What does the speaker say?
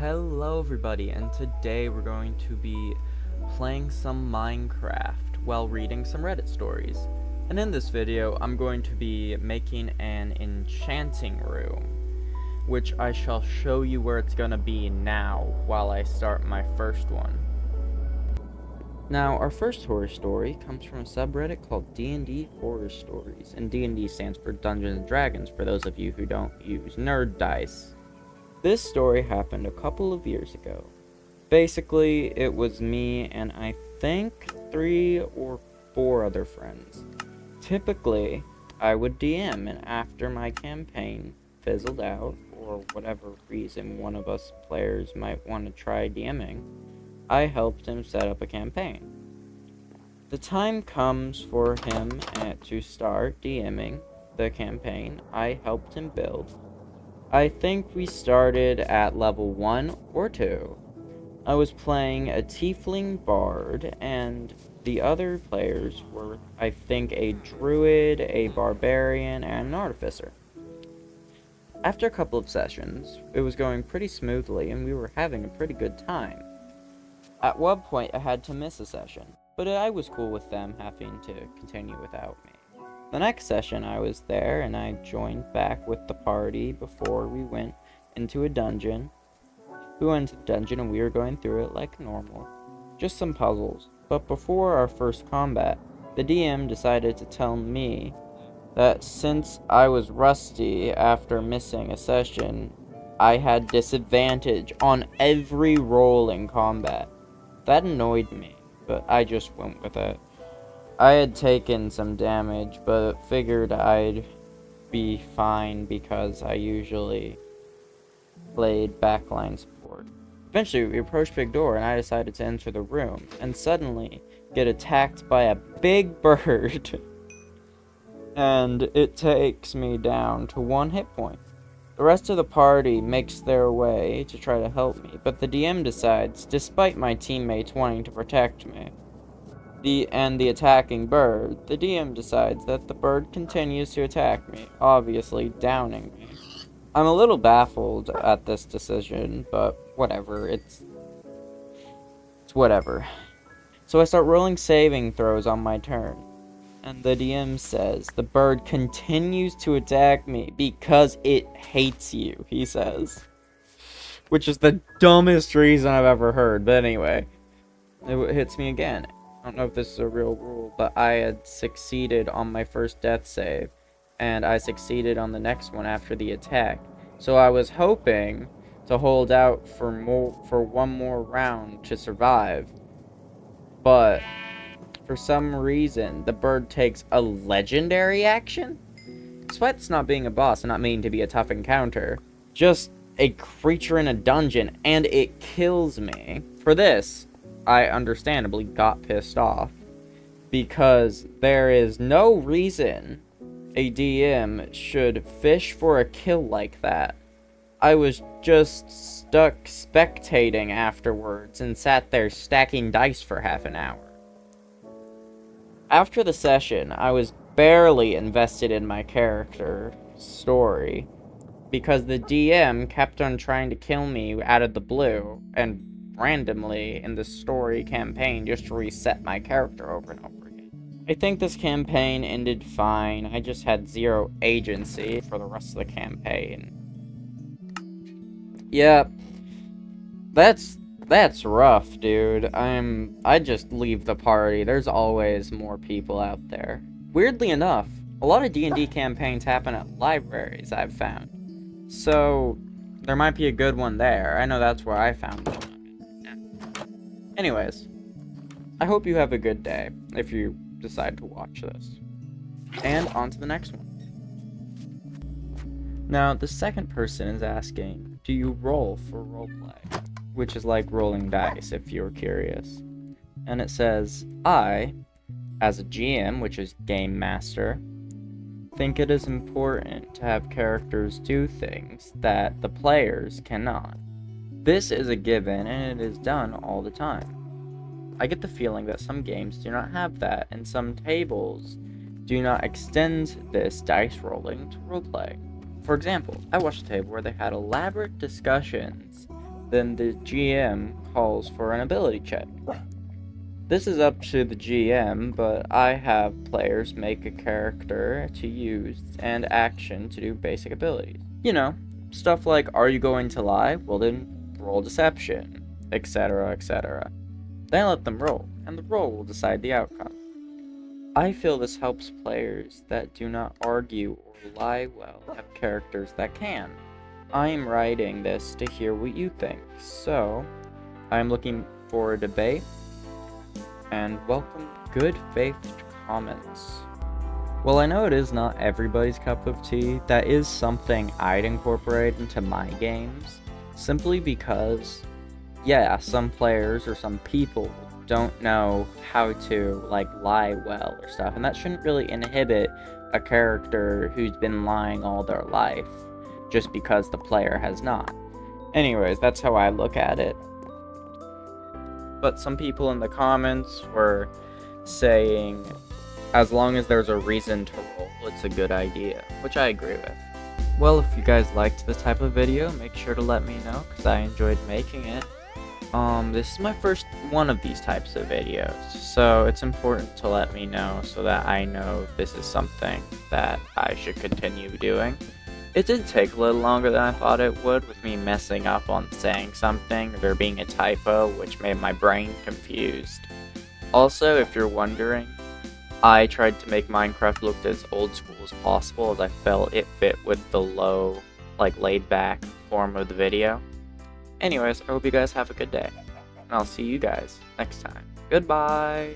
Hello everybody, and today we're going to be playing some Minecraft while reading some Reddit stories. And in this video, I'm going to be making an enchanting room, which I shall show you where it's gonna be now while I start my first one. Now, our first horror story comes from a subreddit called D&D Horror Stories, and D&D stands for Dungeons & Dragons for those of you who don't use nerd dice. This story happened a couple of years ago. Basically, it was me and I think 3 or 4 other friends. Typically, I would DM, and after my campaign fizzled out, or whatever reason one of us players might want to try DMing, I helped him set up a campaign. The time comes for him to start DMing the campaign I helped him build. I think we started at level 1 or 2. I was playing a tiefling bard, and the other players were, I think, a druid, a barbarian, and an artificer. After a couple of sessions, it was going pretty smoothly, and we were having a pretty good time. At one point, I had to miss a session, but I was cool with them having to continue without me. The next session I was there, and I joined back with the party before we went into a dungeon. We went into the dungeon and we were going through it like normal. Just some puzzles. But before our first combat, the DM decided to tell me that since I was rusty after missing a session, I had disadvantage on every roll in combat. That annoyed me, but I just went with it. I had taken some damage, but figured I'd be fine because I usually played backline support. Eventually, we approached Big Door, and I decided to enter the room, and suddenly get attacked by a big bird. And it takes me down to 1 hit point. The rest of the party makes their way to try to help me, but the DM decides, despite my teammates wanting to protect me, the attacking bird, the DM decides that the bird continues to attack me, obviously downing me. I'm a little baffled at this decision, but whatever, it's whatever. So I start rolling saving throws on my turn, and the DM says, the bird continues to attack me because it hates you, he says. Which is the dumbest reason I've ever heard, but anyway, it hits me again. I don't know if this is a real rule, but I had succeeded on my first death save, and I succeeded on the next one after the attack. So I was hoping to hold out for one more round to survive, but for some reason, the bird takes a legendary action? Despite this not being a boss and not meaning to be a tough encounter, just a creature in a dungeon, and it kills me. For this, I understandably got pissed off, because there is no reason a DM should fish for a kill like that. I was just stuck spectating afterwards and sat there stacking dice for half an hour. After the session, I was barely invested in my character story, because the DM kept on trying to kill me out of the blue, and randomly in the story campaign just to reset my character over and over again. I think this campaign ended fine. I just had 0 agency for the rest of the campaign. Yeah, that's rough, dude. I just leave the party. There's always more people out there. Weirdly enough, a lot of D&D campaigns happen at libraries, I've found. So there might be a good one there. I know that's where I found one. Anyways, I hope you have a good day if you decide to watch this. And on to the next one. Now, the second person is asking, do you roll for roleplay? Which is like rolling dice, if you're curious. And it says, I, as a GM, which is Game Master, think it is important to have characters do things that the players cannot. This is a given, and it is done all the time. I get the feeling that some games do not have that, and some tables do not extend this dice rolling to roleplay. For example, I watched a table where they had elaborate discussions then the GM calls for an ability check. This is up to the GM, but I have players make a character to use and action to do basic abilities. You know, stuff like, are you going to lie? Well then, roll deception, etc, etc. Then let them roll, and the roll will decide the outcome. I feel this helps players that do not argue or lie well have characters that can. I am writing this to hear what you think, so I am looking for a debate and welcome good faith comments. Well, I know it is not everybody's cup of tea. That is something I'd incorporate into my games, simply because, yeah, some players or some people don't know how to, like, lie well or stuff, and that shouldn't really inhibit a character who's been lying all their life just because the player has not. Anyways, that's how I look at it. But some people in the comments were saying, as long as there's a reason to roll, it's a good idea, which I agree with. Well, if you guys liked this type of video, make sure to let me know, because I enjoyed making it. This is my first one of these types of videos, so it's important to let me know so that I know this is something that I should continue doing. It did take a little longer than I thought it would, with me messing up on saying something, or there being a typo, which made my brain confused. Also, if you're wondering, I tried to make Minecraft look as old school as possible, as I felt it fit with the low, like, laid back form of the video. Anyways, I hope you guys have a good day, and I'll see you guys next time. Goodbye!